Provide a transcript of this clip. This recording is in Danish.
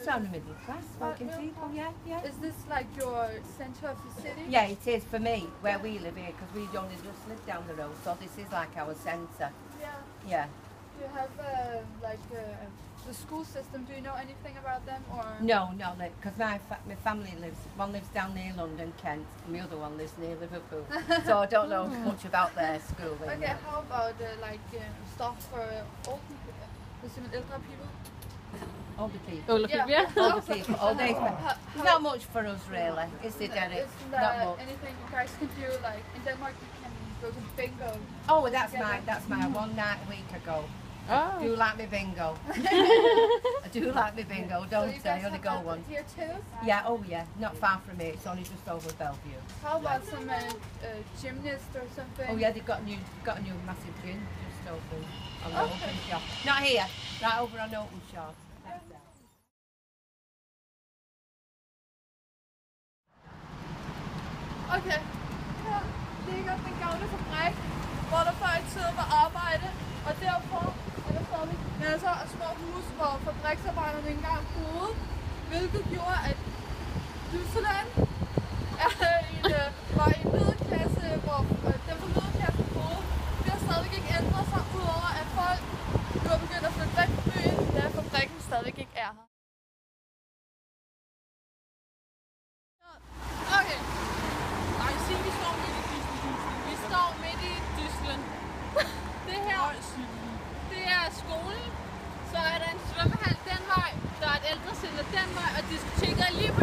just down the middle class, working people, yeah. Is this like your center of the city? Yeah, it is for me, where we live here, because we only just live down the road, so this is like our centre. Yeah. Yeah. Do you have the school system? Do you know anything about them or? No, because my family lives down near London, Kent, and the other one lives near Liverpool, so I don't know much about their school. Okay, how about stuff for old people? Elder people? Older people. Older people, yeah. Older people. Old age people. It's not much for us really, is it, Derek? Is there anything you guys can do? Like in Denmark, you can go to bingo. Oh, that's my one night a week ago. Oh. Do like me bingo. I do like me bingo, don't I? I only go once. Here too? Yeah, oh yeah, not far from me. It's only just over Bellevue. How about some gymnast or something? Oh yeah, they've got a new massive gym just open on the open shop. Not here, right over on Open Shop. Okay, her ligger den gamle fabrik, hvor der før i tiden var arbejde, og derfor er der stadig masser af små huse, hvor fabriksarbejderne ikke engang boede, hvilket gjorde, at Düsseldorf var en middelklasse, hvor dem fra middelklassen boede. Det har stadig ikke ændret sig, udover at folk nu er begyndt at flytte væk fra byen, da fabrikken stadig ikke er her. Okay. Nej, sig, vi står midt i Tyskland. Vi står midt i Tyskland. Det her, det er skolen. Så er der en svømmehal den vej. Der er et ældrecenter den vej, og diskoteket er lige